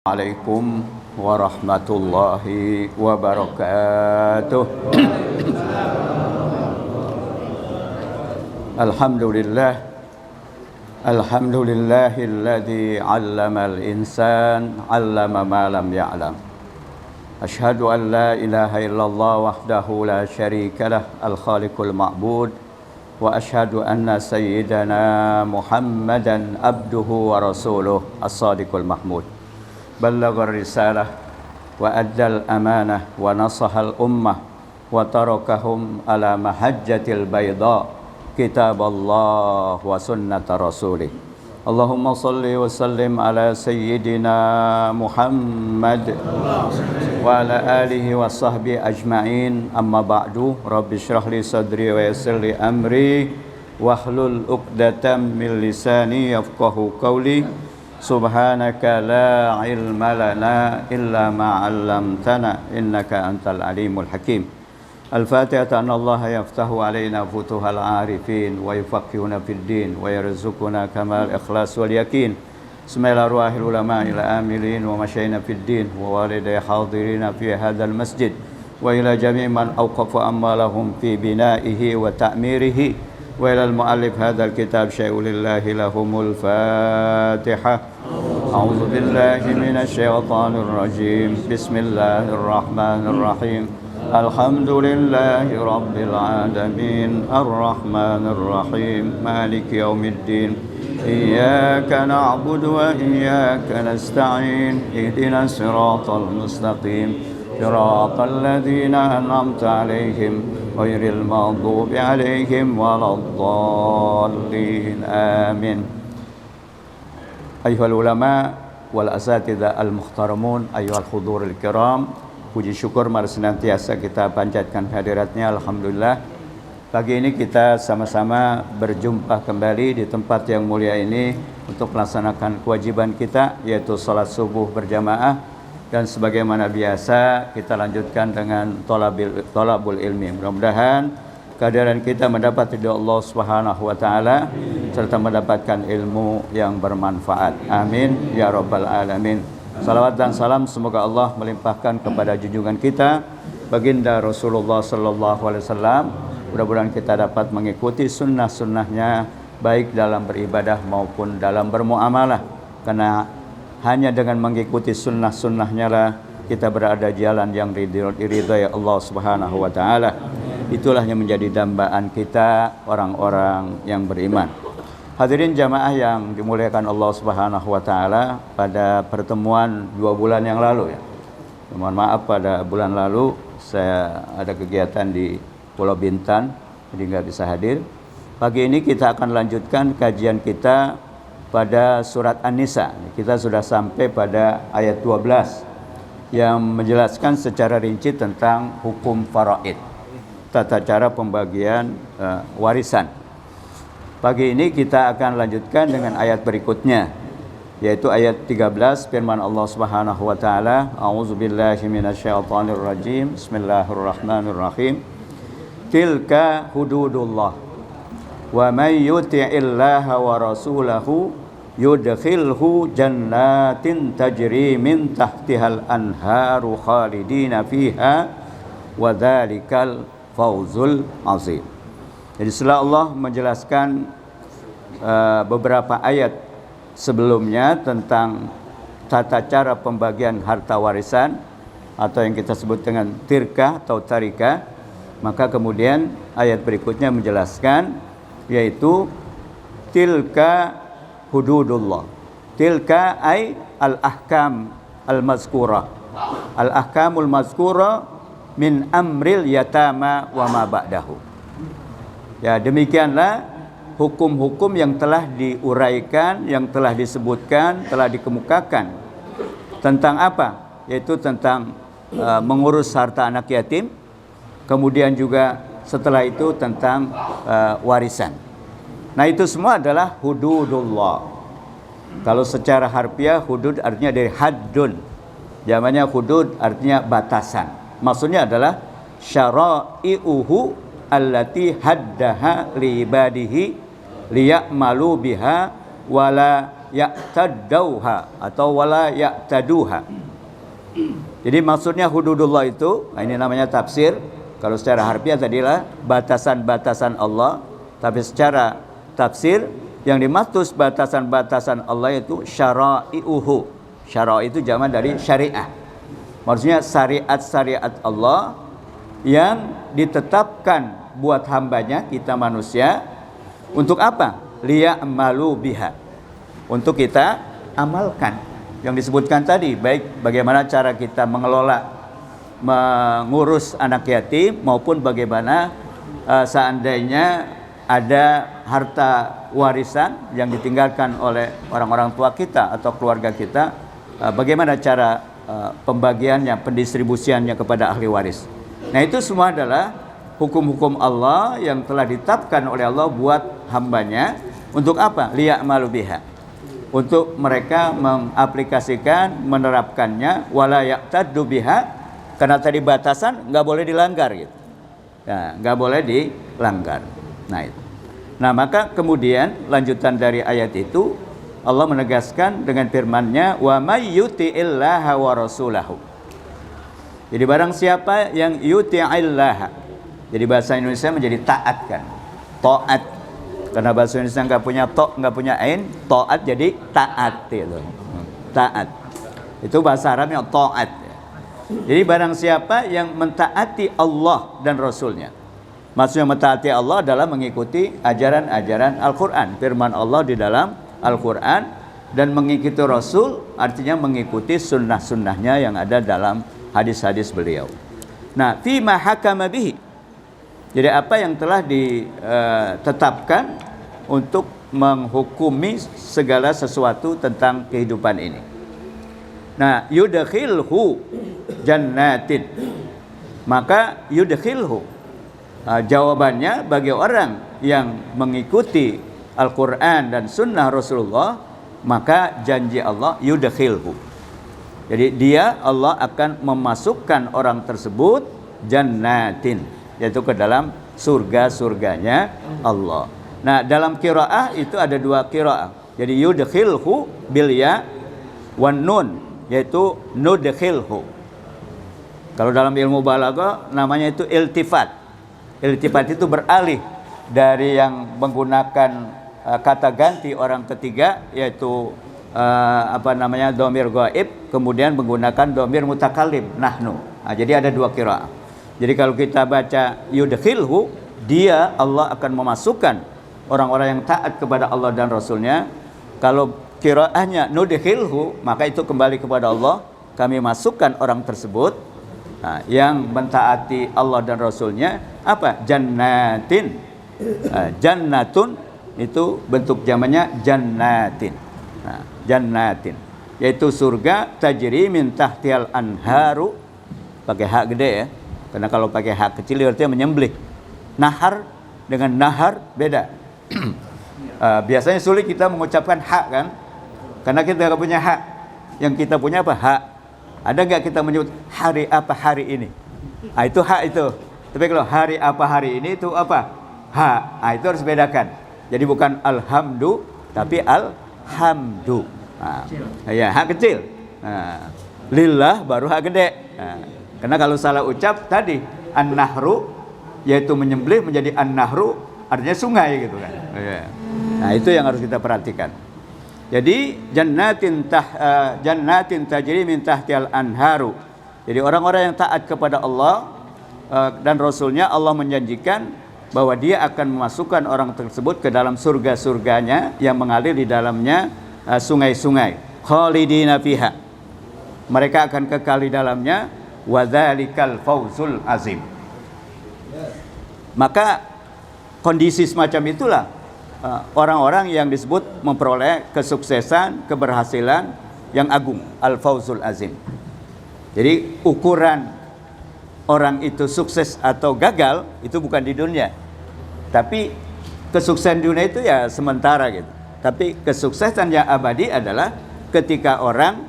Assalamualaikum warahmatullahi wabarakatuh. Alhamdulillah, alhamdulillahilladzi 'allamal insan 'allama ma lam ya'lam. Asyhadu an la ilaha illallah wahdahu la syarikalah al-khaliqul ma'bud wa asyhadu anna sayyidana Muhammadan abduhu wa rasuluh as-sadiqul mahmud. Ballagha risalah wa addal amanah wa nasahal ummah wa tarakahum ala mahajjatil bayda kitaballah wa sunnata rasulih. Allahumma salli wa sallim ala sayyidina Muhammad wa ala alihi wa sahbihi ajma'in. Amma ba'du, rabbi shrah li sadri wa yassir li amri wahlul 'uqdatam min lisani yafqahu qawli. Subhanaka la ilma lana illa ma 'allamtana innaka antal alimul hakim. Al-Fatihah. Anna Allah yaftahu alaina futuhal arifin wa yufaqihuna fid din wa yarzuquna kamal ikhlas wal yakin. Bismillah ruahil ulama ila amilin wa masyayina fid din wa waliday hadirina fi hadzal masjid wa ila jami' man awqafa ammalahum fi bina'ihi wa ta'mirihi wa ila al-muallif hadzal kitab syai'ulillahi lahumul Fatihah. A'udzu billahi minasy syaithanir rajim. Bismillahirrahmanirrahim. Alhamdulillahi rabbil alamin. Arrahmanir rahim. Maliki yaumiddin. Iyyaka na'budu wa iyyaka nasta'in. Ihdinas siratal mustaqim. Siratal ladzina an'amta 'alaihim ghairil maghdubi 'alaihim waladdallin. Amin. Ayyuhal ulama wal asatidzah al muhtaramun, ayyuhal hudhuril kiram, puji syukur mari senantiasa kita panjatkan hadiratnya. Alhamdulillah, pagi ini kita sama-sama berjumpa kembali di tempat yang mulia ini untuk melaksanakan kewajiban kita, yaitu salat subuh berjamaah. Dan sebagaimana biasa kita lanjutkan dengan thalabul ilmi. Mudah-mudahan kehadiran kita mendapat ridha Allah Subhanahu wa taala serta mendapatkan ilmu yang bermanfaat. Amin ya rabbal alamin. Salawat dan salam semoga Allah melimpahkan kepada junjungan kita baginda Rasulullah sallallahu alaihi wasallam. Mudah-mudahan kita dapat mengikuti sunnah-sunnahnya baik dalam beribadah maupun dalam bermuamalah, karena hanya dengan mengikuti sunnah-sunnahnya lah kita berada di jalan yang diridhai Allah Subhanahu wa taala. Itulah yang menjadi dambaan kita orang-orang yang beriman. Hadirin jamaah yang dimuliakan Allah Subhanahu wa taala, pada pertemuan 2 bulan yang lalu ya. Mohon maaf, pada bulan lalu saya ada kegiatan di Pulau Bintan jadi nggak bisa hadir. Pagi ini kita akan lanjutkan kajian kita pada surat An-Nisa. Kita sudah sampai pada ayat 12 yang menjelaskan secara rinci tentang hukum faraid, tata cara pembagian warisan. Pagi ini kita akan lanjutkan dengan ayat berikutnya, yaitu ayat 13, firman Allah Subhanahu wa taala, a'udzubillahi minasyaitonir rajim. Bismillahirrahmanirrahim. Tilka hududullah wa may yuti'illaha wa rasulahu yudkhilhu jannatin tajri min tahtihal anharu khalidina fiha wa dzalikal fawzul azim. Jadi setelah Allah menjelaskan beberapa ayat sebelumnya tentang tata cara pembagian harta warisan atau yang kita sebut dengan tirkah atau tarikah, maka kemudian ayat berikutnya menjelaskan, yaitu tilka hududullah. Tilka ay al-ahkam al-mazkurah. Al-ahkamul mazkurah min amril yatama wa ma ba'dahu. Ya, demikianlah hukum-hukum yang telah diuraikan, yang telah disebutkan, telah dikemukakan. Tentang apa? Yaitu tentang mengurus harta anak yatim. Kemudian juga setelah itu tentang warisan. Nah, itu semua adalah hududullah. Kalau secara harfiah, hudud artinya dari haddun. Zamannya hudud artinya batasan. Maksudnya adalah syara'i'uhu allati haddaha li ibadihi liya'malu biha wala ya'tadauha atau wala ya'taduha. Jadi maksudnya hududullah itu, ini namanya tafsir. Kalau secara harfiah tadilah batasan-batasan Allah, tapi secara tafsir yang dimaksud batasan-batasan Allah itu syara'i'uhu. Syara' itu jamak dari syariah. Maksudnya syariat-syariat Allah yang ditetapkan buat hambanya, kita manusia, untuk apa? Liya'malu biha, untuk kita amalkan. Yang disebutkan tadi, baik bagaimana cara kita mengelola, mengurus anak yatim, maupun bagaimana seandainya ada harta warisan yang ditinggalkan oleh orang-orang tua kita atau keluarga kita, bagaimana cara pembagiannya, pendistribusiannya kepada ahli waris. Nah, itu semua adalah hukum-hukum Allah yang telah ditetapkan oleh Allah buat hambanya. Untuk apa? Liya'malu biha, untuk mereka mengaplikasikan, menerapkannya. Wala ya'taddu biha, karena tadi batasan nggak boleh dilanggar gitu. Ya, nggak boleh dilanggar. Nah, itu. Nah, maka kemudian lanjutan dari ayat itu Allah menegaskan dengan firman-Nya, wa may yuti'illaha wa rasulahu. Jadi barang siapa yang yuti'illaha, jadi bahasa Indonesia menjadi taat kan, taat. Karena bahasa Indonesia nggak punya to, nggak punya ain, taat jadi taat gitu. Taat. Itu bahasa Arabnya taat. Jadi barang siapa yang mentaati Allah dan Rasulnya. Maksudnya mentaati Allah adalah mengikuti ajaran-ajaran Al-Quran, firman Allah di dalam Al-Quran, dan mengikuti Rasul artinya mengikuti sunnah-sunnahnya yang ada dalam hadis-hadis beliau. Nah, fima hakama bihi, jadi apa yang telah ditetapkan untuk menghukumi segala sesuatu tentang kehidupan ini. Nah, yudkhilhu jannatin, maka yudkhilhu, jawabannya bagi orang yang mengikuti Al-Quran dan Sunnah Rasulullah, maka janji Allah yudkhilhu. Jadi dia, Allah akan memasukkan orang tersebut jannatin, yaitu ke dalam surga-surganya Allah. Nah, dalam qiraah itu ada dua qiraah. Jadi yudkhilhu bil ya wan nun, yaitu nudkhilhu. Kalau dalam ilmu balaghah namanya itu iltifat. Iltifat itu beralih dari yang menggunakan kata ganti orang ketiga, yaitu dhamir ghaib, kemudian menggunakan dhamir mutakallim nahnu. Nah, jadi ada dua qiraah. Jadi kalau kita baca yudkhilhu, dia, Allah akan memasukkan orang-orang yang taat kepada Allah dan Rasulnya. Kalau qiraahnya nudkhilhu, maka itu kembali kepada Allah, kami masukkan orang tersebut, nah, yang mentaati Allah dan Rasulnya, apa? Jannatin. Jannatun itu bentuk jamannya jannatin. Nah, jannatin, yaitu surga tajri min tahtiyal anharu, pakai hak gede ya, karena kalau pakai hak kecil artinya menyembelih. Nahar dengan nahar beda. Biasanya sulit kita mengucapkan hak kan, karena kita nggak punya hak. Yang kita punya apa? Hak. Ada nggak kita menyebut hari apa hari ini? Nah, itu hak itu. Tapi kalau hari apa hari ini itu apa? Hak. Nah, itu harus bedakan. Jadi bukan alhamdu, tapi alhamdu. Nah, ya, hak kecil. Nah, lillah baru hak gede. Nah, karena kalau salah ucap tadi an-nahru, yaitu menyembelih, menjadi an-nahru, artinya sungai gitu kan. Nah, itu yang harus kita perhatikan. Jadi jannatin tajri min tahtiyal anharu. Jadi orang-orang yang taat kepada Allah dan Rasulnya, Allah menjanjikan bahwa dia akan memasukkan orang tersebut ke dalam surga-surganya yang mengalir di dalamnya sungai-sungai. Khalidina fiha, mereka akan kekal di dalamnya. Wa dzalikal fawzul azim. Maka kondisi semacam itulah orang-orang yang disebut memperoleh kesuksesan, keberhasilan yang agung, al-fawzul azim. Jadi ukuran orang itu sukses atau gagal itu bukan di dunia, tapi kesuksesan dunia itu ya sementara gitu. Tapi kesuksesan yang abadi adalah ketika orang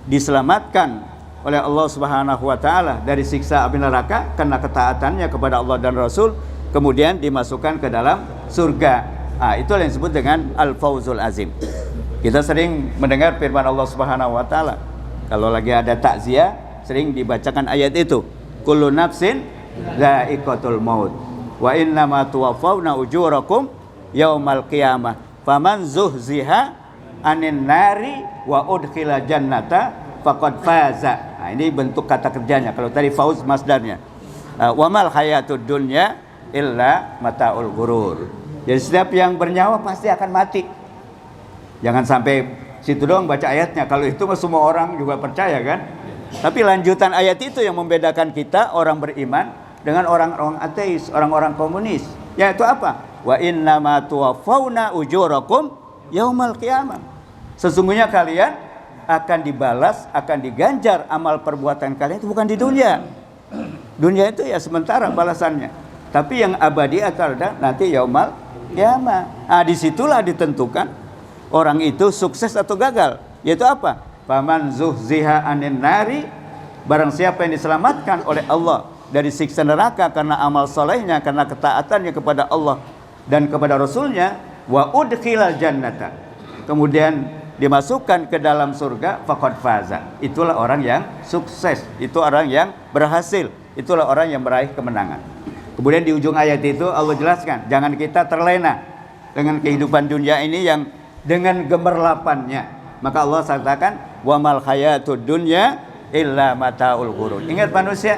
diselamatkan oleh Allah Subhanahu wa taala dari siksa api neraka karena ketaatannya kepada Allah dan Rasul, kemudian dimasukkan ke dalam surga. Itulah yang disebut dengan al-fawzul azim. Kita sering mendengar firman Allah Subhanahu wa taala. Kalau lagi ada takziah, sering dibacakan ayat itu. Kullu nafsin dha'iqatul maut. Wa innama tuwaffawna ujurakum yaumal qiyamah. Faman zuhziha anin nari wa udkhila jannata faqad faza. Nah, ini bentuk kata kerjanya. Kalau tadi fauz masdarnya. Wa mal hayatud dunya illa mataul ghurur. Jadi setiap yang bernyawa pasti akan mati. Jangan sampai situ doang baca ayatnya. Kalau itu semua orang juga percaya kan. Tapi lanjutan ayat itu yang membedakan kita orang beriman dengan orang-orang ateis, orang-orang komunis. Yaitu apa? Wa innama tuwaffawna ujurakum yaumal qiyamah. Sesungguhnya kalian akan dibalas, akan diganjar amal perbuatan kalian itu bukan di dunia. Dunia itu ya sementara balasannya. Tapi yang abadi adalah nanti yaumal qiyamah. Disitulah ditentukan orang itu sukses atau gagal. Yaitu apa? Faman zuhziha anin nari, barang siapa yang diselamatkan oleh Allah dari siksa neraka karena amal solehnya, karena ketaatannya kepada Allah dan kepada Rasulnya, wa udkhilal jannata, kemudian dimasukkan ke dalam surga, faqad faza, itulah orang yang sukses, itu orang yang berhasil, itulah orang yang meraih kemenangan. Kemudian di ujung ayat itu Allah jelaskan, jangan kita terlena dengan kehidupan dunia ini yang dengan gemerlapannya. Maka Allah katakan, wa mal hayatud dunya illa mataul ghurur. Ingat manusia,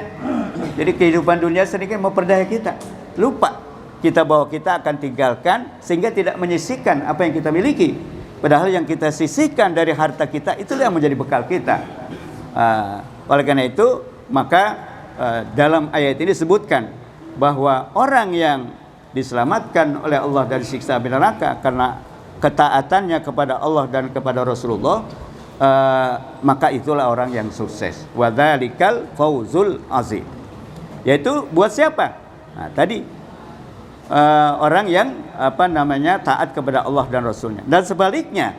jadi kehidupan dunia sedikit memperdaya kita, lupa kita bahwa kita akan tinggalkan, sehingga tidak menyisihkan apa yang kita miliki. Padahal yang kita sisihkan dari harta kita itulah yang menjadi bekal kita. Oleh karena itu, maka dalam ayat ini disebutkan bahwa orang yang diselamatkan oleh Allah dari siksa api neraka karena ketaatannya kepada Allah dan kepada Rasulullah, maka itulah orang yang sukses. Wa dzalikal fawzul azim. Yaitu buat siapa? Nah, tadi orang yang taat kepada Allah dan Rasulnya. Dan sebaliknya,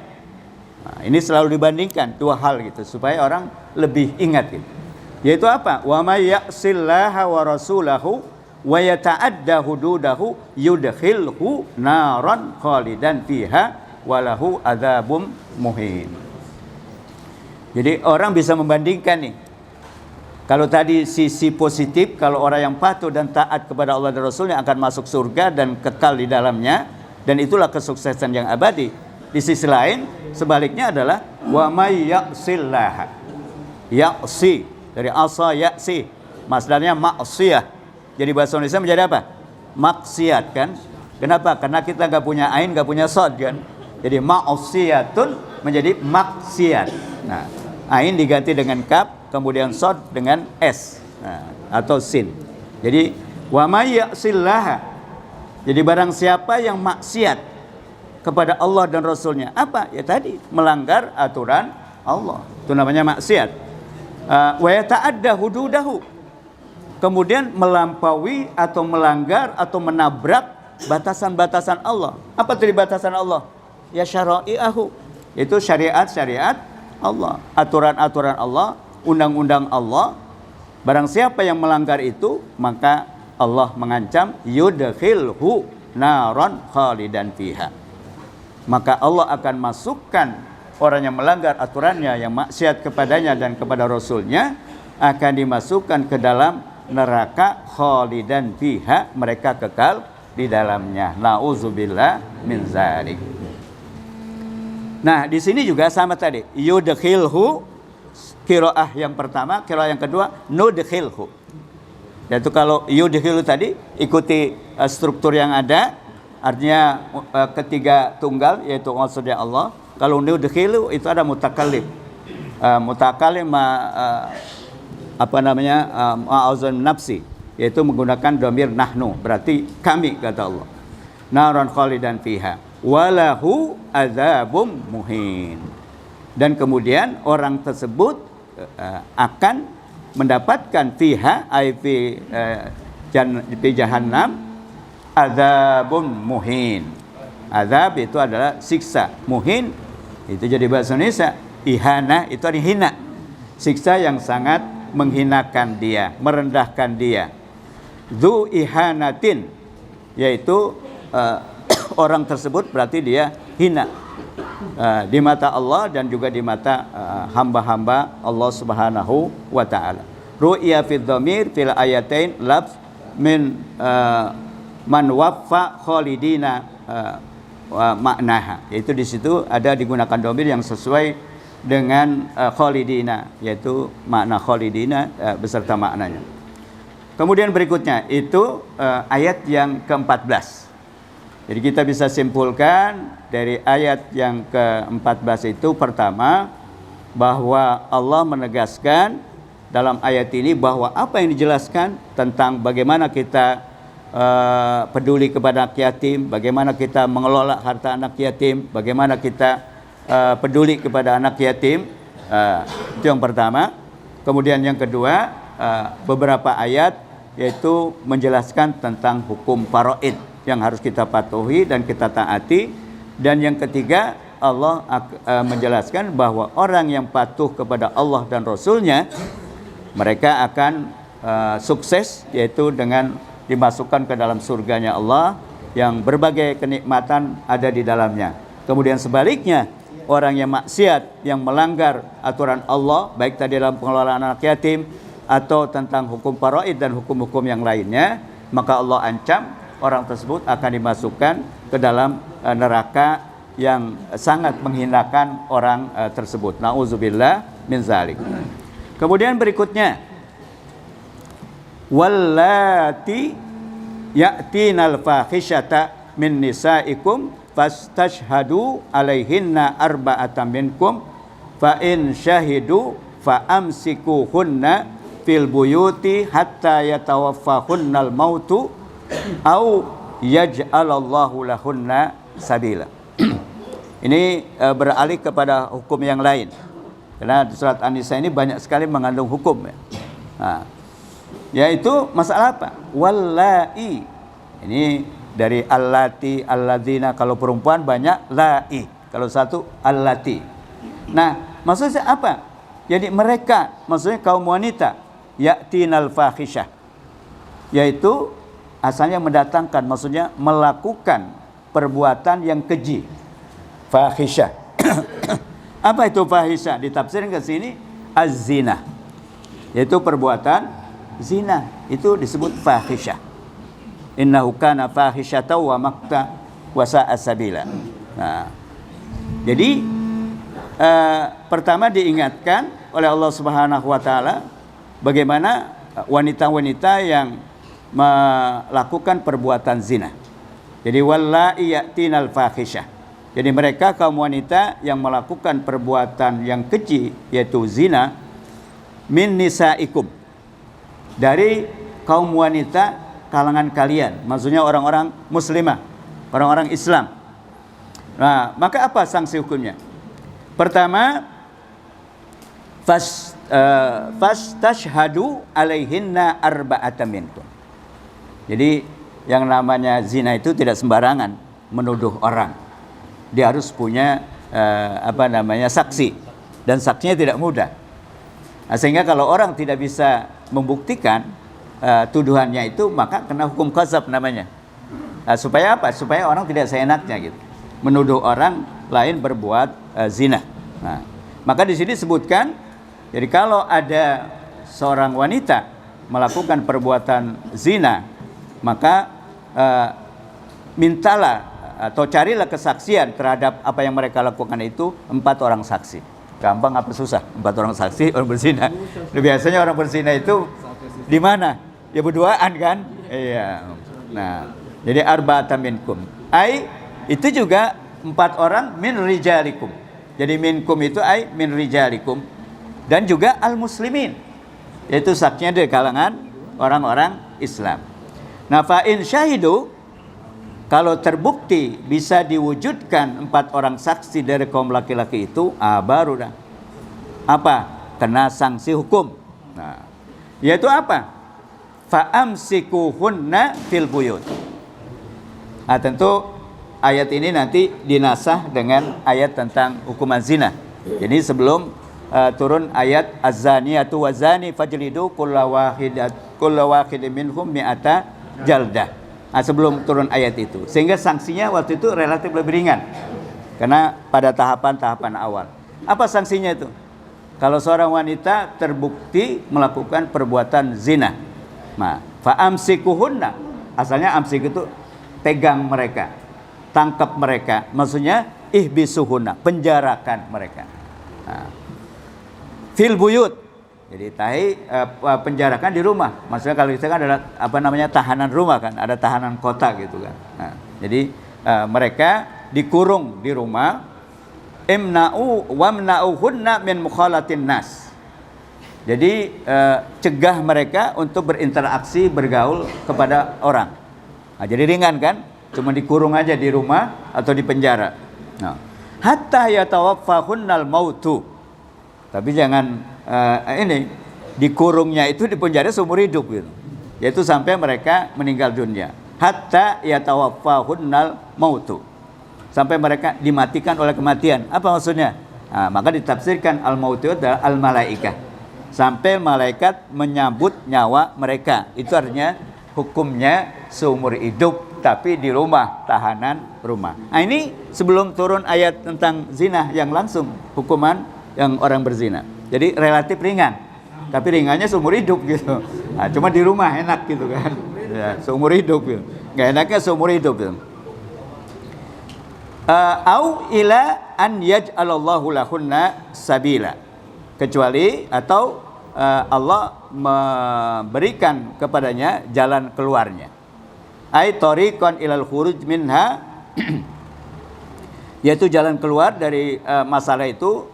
ini selalu dibandingkan dua hal gitu supaya orang lebih ingat gitu. Yaitu apa? Wa may ya'sillaha wa rasulahu wa yata'adda hududahu yudkhilhu naran khalidan fiha walahu adzabum muhin. Jadi orang bisa membandingkan nih. Kalau tadi sisi positif, kalau orang yang patuh dan taat kepada Allah dan Rasulnya akan masuk surga dan kekal di dalamnya, dan itulah kesuksesan yang abadi. Di sisi lain, sebaliknya adalah wa may ya'sillaha. Ya'si dari asa ya'si, masdarnya maksiyah. Jadi bahasa Indonesia menjadi apa? Maksiat kan? Kenapa? Karena kita nggak punya ain, nggak punya sod kan? Jadi maksiyatun menjadi maksiat. Nah, ain diganti dengan kaf, kemudian sod dengan s, atau sin. Jadi wa may ya'sillaha. Jadi barang siapa yang maksiat kepada Allah dan Rasulnya, apa? Ya tadi melanggar aturan Allah. Itu namanya maksiat. Wa yata'adda hududahu. Kemudian melampaui atau melanggar atau menabrak batasan-batasan Allah. Apa tadi batasan Allah? Ya syara'i'ahu. Itu syariat-syariat Allah, aturan-aturan Allah, undang-undang Allah. Barang siapa yang melanggar itu, maka Allah mengancam yudkhilhu naran khalidan fiha. Maka Allah akan masukkan orang yang melanggar aturannya, yang maksiat kepadanya dan kepada Rasulnya, akan dimasukkan ke dalam neraka khalidan fiha, mereka kekal di dalamnya. Nauzubillah min dzalik. Nah, di sini juga sama tadi. Yudkhilhu, qiraah yang pertama, qiraah yang kedua nudkhilhu. Yaitu kalau yudkhilhu tadi ikuti struktur yang ada, artinya ketiga tunggal yaitu maksudnya Allah. Kalau nudkhilhu itu ada mutakallim. Mutakallim ma'azan nafsi, yaitu menggunakan dhamir nahnu, berarti kami, kata Allah. Naran khalidan fiha walahu adzabum muhin. Dan kemudian orang tersebut akan mendapatkan fiha ay fi jahannam adzabun muhin. Azab itu adalah siksa, muhin itu jadi bahasa Indonesia ihana, itu artinya hina, siksa yang sangat menghinakan dia, merendahkan dia. Dzu ihanatin, yaitu orang tersebut berarti dia hina. di mata Allah dan juga di mata hamba-hamba Allah Subhanahu wa taala. Ru'ya fil dhamir fil ayatain lafz min man waffa khalidina maknaha, yaitu di situ ada digunakan dhamir yang sesuai dengan khalidina, yaitu makna khalidina beserta maknanya. Kemudian berikutnya itu ayat yang ke-14. Jadi kita bisa simpulkan dari ayat yang ke-14 itu, pertama bahwa Allah menegaskan dalam ayat ini bahwa apa yang dijelaskan tentang bagaimana kita peduli kepada anak yatim, bagaimana kita mengelola harta anak yatim, bagaimana kita peduli kepada anak yatim, itu yang pertama. Kemudian yang kedua, beberapa ayat yaitu menjelaskan tentang hukum faraid yang harus kita patuhi dan kita taati. Dan yang ketiga, Allah menjelaskan bahwa orang yang patuh kepada Allah dan Rasulnya, mereka akan sukses, yaitu dengan dimasukkan ke dalam surganya Allah yang berbagai kenikmatan ada di dalamnya. Kemudian sebaliknya, orang yang maksiat, yang melanggar aturan Allah, baik tadi dalam pengelolaan anak yatim atau tentang hukum faraid dan hukum-hukum yang lainnya, maka Allah ancam orang tersebut akan dimasukkan ke dalam neraka yang sangat menghinakan orang tersebut. Nauzubillah min zalik. Kemudian berikutnya, wallati ya'tinal fahisyata min nisaikum fastashhadu alaihinna arba'atan minkum fa in syahidu fa amsikuhunna fil buyuti hatta yatawaffahunnal mautu au yaj'alallahu lahunna sabila. Ini beralih kepada hukum yang lain, karena surat An-Nisa ini banyak sekali mengandung hukum, ya. Nah, yaitu masalah apa? Wallahi. Ini dari allati, alladzina. Kalau perempuan banyak lai, kalau satu allati. Nah, maksudnya apa? Jadi mereka, maksudnya kaum wanita, ya'tinal fahisyah, yaitu asalnya mendatangkan, maksudnya melakukan perbuatan yang keji. Fahisyah. Apa itu fahisyah? Ditafsirkan ke sini az-zina, yaitu perbuatan zina, itu disebut fahisyah. Innahu kana fahisyatan wa maqta wa sa'a sabila. Nah, jadi pertama diingatkan oleh Allah Subhanahu wa taala bagaimana wanita-wanita yang melakukan perbuatan zina. Jadi wallahi ya'tinal fahisyah. Jadi mereka kaum wanita yang melakukan perbuatan yang keji, yaitu zina, min nisaikum, dari kaum wanita kalangan kalian, maksudnya orang-orang muslimah, orang-orang Islam. Nah, maka apa sanksi hukumnya? Pertama, fastashhadu alaihinna arba'atan minkum. Jadi yang namanya zina itu tidak sembarangan menuduh orang. Dia harus punya saksi, dan saksinya tidak mudah. Nah, sehingga kalau orang tidak bisa membuktikan tuduhannya itu, maka kena hukum qazaf namanya. Nah, supaya apa? Supaya orang tidak seenaknya gitu menuduh orang lain berbuat zina. Nah, maka di sini disebutkan, jadi kalau ada seorang wanita melakukan perbuatan zina, maka mintalah atau carilah kesaksian terhadap apa yang mereka lakukan itu 4 orang saksi. Gampang apa susah? 4 orang saksi orang berzina. Biasanya orang berzina itu di mana? Ya berduaan kan? Iya. Nah, jadi arba'atan minkum. Itu juga 4 orang min rijalikum. Jadi minkum itu min rijalikum, dan juga al-muslimin, yaitu saksinya dari kalangan orang-orang Islam. Nah, fa in syahidu, kalau terbukti bisa diwujudkan 4 orang saksi dari kaum laki-laki itu, baru dah apa? Kena sanksi hukum. Nah, yaitu apa? Fa amsikuhunna fil buyut. Nah, tentu ayat ini nanti dinasah dengan ayat tentang hukuman zina. Jadi sebelum turun ayat az-zaniyatu waz-zani fajlidu kulla wahidin minhum mi'ata jaldah. Nah, sebelum turun ayat itu, sehingga sanksinya waktu itu relatif lebih ringan. Karena pada tahapan-tahapan awal. Apa sanksinya itu? Kalau seorang wanita terbukti melakukan perbuatan zina, nah, fa'amsikuhunna, asalnya amsik itu pegang mereka, tangkap mereka, maksudnya ihbisuhunna, penjarakan mereka. Nah, fil buyut, jadi penjarakan di rumah. Maksudnya kalau kita kan adalah tahanan rumah kan, ada tahanan kota gitu kan. Nah, jadi mereka dikurung di rumah. Imna'u wamna'uhunna min mukhalatin nas. Jadi cegah mereka untuk berinteraksi, bergaul kepada orang. Nah, jadi ringan kan? Cuma dikurung aja di rumah atau di penjara. Nah, hatta yatawaffahunnal mautu. Tapi jangan dikurungnya itu di penjara seumur hidup gitu. Yaitu sampai mereka meninggal dunia. Hatta yatawaffahunnal mautu. Sampai mereka dimatikan oleh kematian. Apa maksudnya? Nah, maka ditafsirkan al-maut itu adalah al-malaikah. Sampai malaikat menyambut nyawa mereka. Itu artinya hukumnya seumur hidup, tapi di rumah, tahanan rumah. Nah, ini sebelum turun ayat tentang zina yang langsung, hukuman yang orang berzina. Jadi relatif ringan. Tapi ringannya seumur hidup gitu. Nah, cuma di rumah enak gitu kan. Ya, seumur hidup gitu. Nggak enaknya seumur hidup gitu. Au ila an yaj'alallahu lahunna sabila, kecuali atau Allah memberikan kepadanya jalan keluarnya, ai tariqan ilal khuruj minha, yaitu jalan keluar dari masalah itu.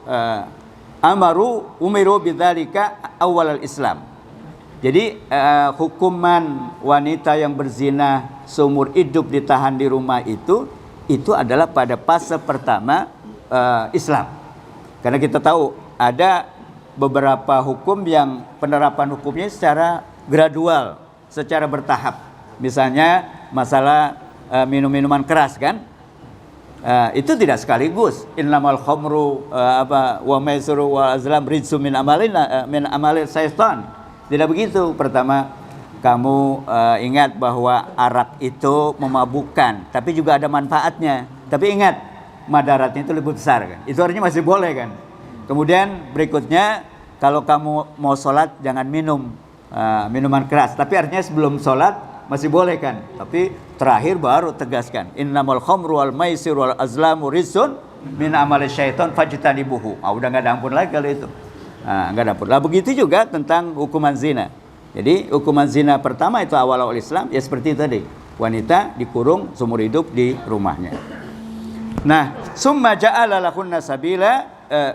Umiru bidzalika awal al-Islam. Jadi hukuman wanita yang berzina seumur hidup ditahan di rumah itu adalah pada fase pertama Islam. Karena kita tahu ada beberapa hukum yang penerapan hukumnya secara gradual, secara bertahap. Misalnya masalah minum-minuman keras kan, itu tidak sekaligus. Innamal khamru wa maisru wa azlam rijsum min amalil syaitan. Tidak begitu. Pertama, kamu ingat bahwa arak itu memabukkan, tapi juga ada manfaatnya. Tapi ingat, madaratnya itu lebih besar kan. Itu artinya masih boleh kan. Kemudian berikutnya, kalau kamu mau sholat jangan minum minuman keras. Tapi artinya sebelum sholat masih boleh kan. Tapi terakhir baru tegaskan, innamal khamru wal maisir wal azlamu rizun min amali syaitan fajtanibuhu. Udah nggak ada ampun lagi kalau itu. Nggak ada ampun. Lah begitu juga tentang hukuman zina. Jadi hukuman zina pertama itu awal-awal Islam ya seperti itu tadi. Wanita dikurung seumur hidup di rumahnya. Nah, summa ja'ala lahunna sabila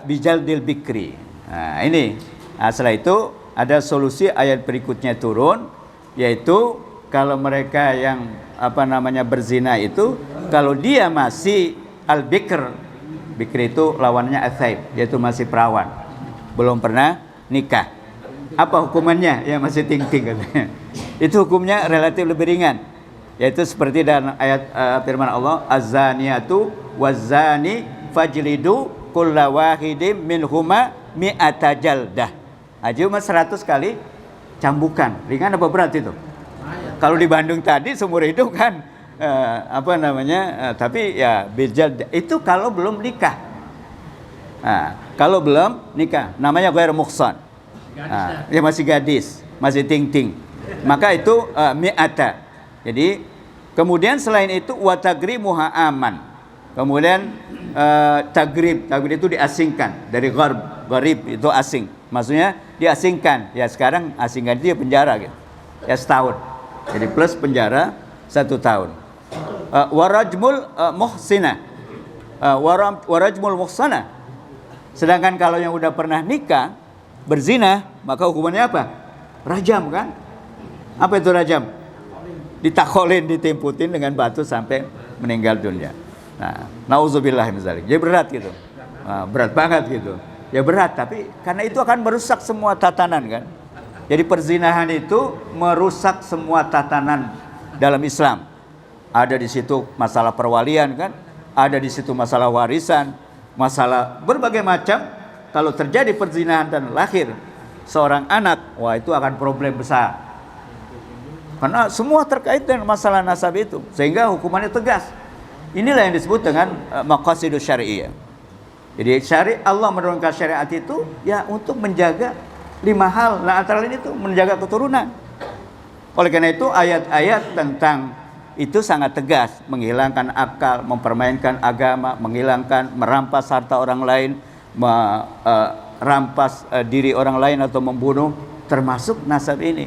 bijaldil bikri. Nah, ini. Nah, setelah itu ada solusi ayat berikutnya turun, yaitu kalau mereka yang berzina itu, kalau dia masih al-bikr, bikr itu lawannya athaib, yaitu masih perawan, belum pernah nikah. Apa hukumannya? Ya masih ting-ting katanya. Itu hukumnya relatif lebih ringan. Yaitu seperti dalam ayat firman Allah, az-zaniyatu waz-zani fajlidu kulla wahidin minhuma mi'ata jaldah. Cuma 100 kali cambukan. Ringan apa berat itu? Kalau di Bandung tadi seumur hidup kan tapi ya bijal itu kalau belum nikah. Kalau belum nikah namanya ghairu muhsan. Dia masih gadis, masih ting-ting. Maka itu mi'ata. Jadi kemudian selain itu watagrimuha aman. Kemudian tagrib itu diasingkan dari gharib itu asing. Maksudnya diasingkan. Ya sekarang asingkan itu ya penjara gitu. Ya setahun. Jadi plus penjara 1 tahun. Warajmul muhsina. Warajmul muhsana. Sedangkan kalau yang udah pernah nikah berzina, maka hukumannya apa? Rajam kan? Apa itu rajam? Ditakholin, ditimputin dengan batu sampai meninggal dunia. Nah, nauzubillah min dzalik. Jadi berat gitu. Berat banget gitu. Ya berat, tapi karena itu akan merusak semua tatanan kan. Jadi perzinahan itu merusak semua tatanan dalam Islam. Ada di situ masalah perwalian kan, ada di situ masalah warisan, masalah berbagai macam. Kalau terjadi perzinahan dan lahir seorang anak, wah itu akan problem besar. Karena semua terkait dengan masalah nasab itu, sehingga hukumannya tegas. Inilah yang disebut dengan maqasidus syari'iyah. Jadi Allah menurunkan syariat itu ya untuk menjaga 5 hal. Nah, antara lain itu menjaga keturunan. Oleh karena itu ayat-ayat tentang itu sangat tegas, menghilangkan akal, mempermainkan agama, merampas harta orang lain, merampas diri orang lain atau membunuh, termasuk nasab ini.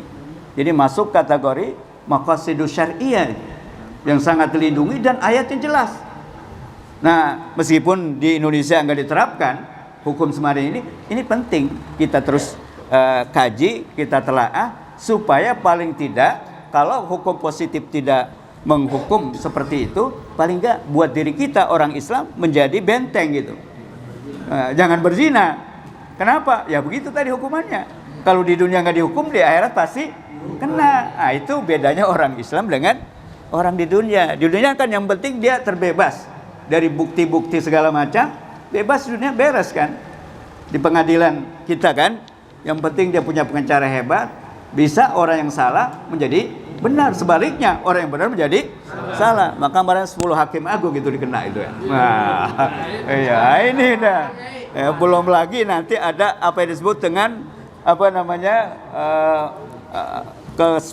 Jadi masuk kategori maqasidus syari'iyah yang sangat dilindungi dan ayatnya jelas. Nah, meskipun di Indonesia nggak diterapkan hukum semacam ini penting kita terus kaji, kita telaah supaya paling tidak kalau hukum positif tidak menghukum seperti itu, paling nggak buat diri kita orang Islam menjadi benteng gitu. Jangan berzina. Kenapa? Ya begitu tadi hukumannya. Kalau di dunia nggak dihukum, di akhirat pasti kena. Nah, itu bedanya orang Islam dengan orang di dunia. Di dunia kan yang penting dia terbebas dari bukti-bukti segala macam, bebas dunia beres kan. Di pengadilan kita kan, yang penting dia punya pengacara hebat, bisa orang yang salah menjadi benar, sebaliknya orang yang benar menjadi salah. Maka kemarin 10 hakim agung itu dikena itu ya. Nah, iya ini dah. Belum lagi nanti ada apa yang disebut dengan apa namanya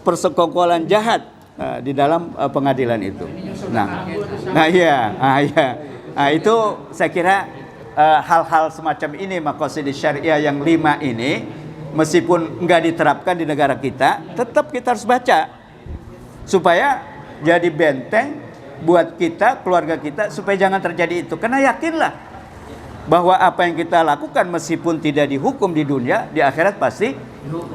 persekongkolan jahat di dalam pengadilan itu. Itu saya kira hal-hal semacam ini maqasidus syariah yang 5 ini meskipun enggak diterapkan di negara kita, tetap kita harus baca supaya jadi benteng buat kita, keluarga kita, supaya jangan terjadi itu. Karena yakinlah bahwa apa yang kita lakukan meskipun tidak dihukum di dunia, di akhirat pasti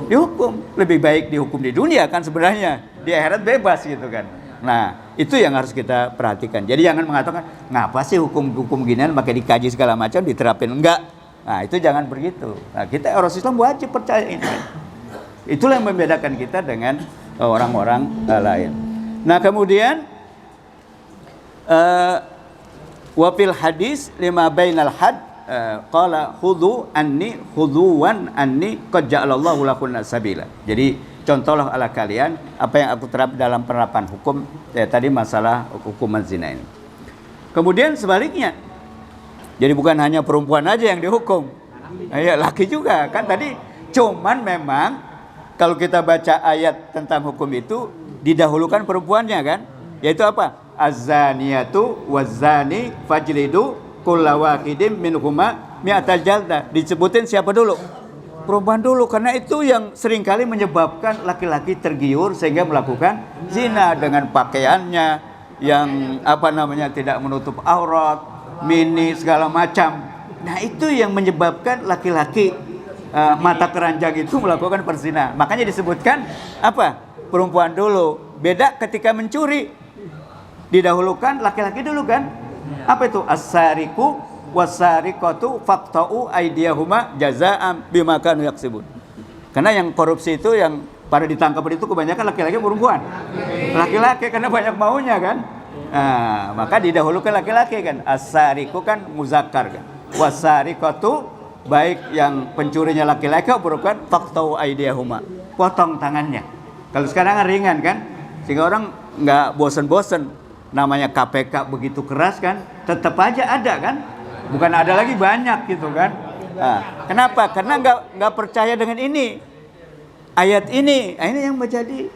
dihukum. Lebih baik dihukum di dunia kan sebenarnya, di akhirat bebas gitu kan. Nah, itu yang harus kita perhatikan. Jadi jangan mengatakan, ngapa sih hukum ginian pakai dikaji segala macam diterapin, enggak. Nah, itu jangan begitu. Nah, kita orang Islam wajib percaya ini. Itulah yang membedakan kita dengan orang-orang lain. Nah, kemudian wafil hadis lima bainal had qala khudhu anni khudhuwan anni qad ja'alallahu lakunna sabila. Jadi contohlah ala kalian apa yang aku terap dalam penerapan hukum tadi masalah hukuman zina ini. Kemudian sebaliknya, jadi bukan hanya perempuan aja yang dihukum, ya laki juga kan tadi. Cuman memang kalau kita baca ayat tentang hukum itu didahulukan perempuannya kan, yaitu apa? Az-zaniyatu waz-zani fajlidu kulla wahidin minhuma mi'atal jaldah. Disebutin siapa dulu? Perempuan dulu, karena itu yang seringkali menyebabkan laki-laki tergiur sehingga melakukan zina dengan pakaiannya yang apa namanya tidak menutup aurat, mini segala macam. Nah, itu yang menyebabkan laki-laki mata keranjang itu melakukan perzina. Makanya disebutkan apa? Perempuan dulu. Beda ketika mencuri. Didahulukan laki-laki dulu kan? Apa itu? As-sariqu was-sariqatu faqta'u aydiyahuma jazaa'an bima kanu yaksibun. Karena yang korupsi itu yang pada ditangkap itu kebanyakan laki-laki perempuan. Laki-laki karena banyak maunya kan? Nah, maka didahulukan laki-laki kan. As-sariqu kan muzakkar kan. Was-sariqatu baik yang pencurinya laki-laki perempuan faqta'u aydiyahuma. Potong tangannya. Kalau sekarang kan ringan kan? Sehingga orang enggak bosan-bosan. Namanya KPK begitu keras kan? Tetap aja ada kan? Bukan ada lagi banyak gitu kan? Nah, kenapa? Karena nggak percaya dengan ini, ayat ini. Nah, ini yang menjadi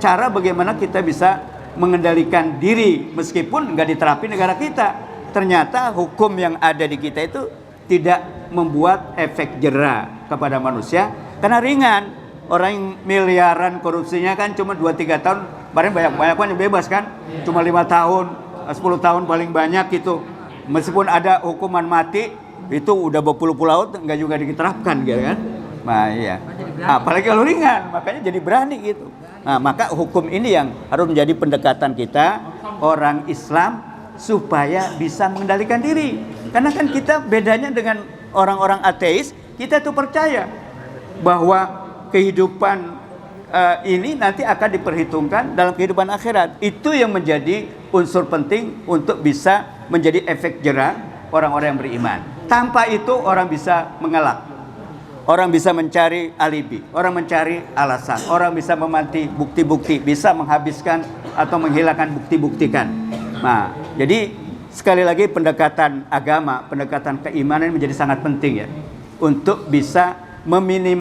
cara bagaimana kita bisa mengendalikan diri meskipun nggak diterapi negara kita. Ternyata hukum yang ada di kita itu tidak membuat efek jera kepada manusia karena ringan. Orang yang miliaran korupsinya kan cuma 2-3 tahun, kemarin banyak yang bebas kan? Cuma 5 tahun, 10 tahun paling banyak gitu. Meskipun ada hukuman mati, itu udah berpuluh-puluh tahun nggak juga diterapkan gitu kan. Nah iya, apalagi kalau ringan, makanya jadi berani gitu. Nah, maka hukum ini yang harus menjadi pendekatan kita orang Islam supaya bisa mengendalikan diri. Karena kan kita bedanya dengan orang-orang ateis, kita tuh percaya bahwa kehidupan ini nanti akan diperhitungkan dalam kehidupan akhirat. Itu yang menjadi unsur penting untuk bisa menjadi efek jera orang-orang yang beriman. Tanpa itu orang bisa mengelak, orang bisa mencari alibi, orang mencari alasan, orang bisa memanti bukti-bukti, bisa menghabiskan atau menghilangkan bukti-bukti kan. Nah, Jadi sekali lagi pendekatan agama, pendekatan keimanan menjadi sangat penting ya untuk bisa meminimalkan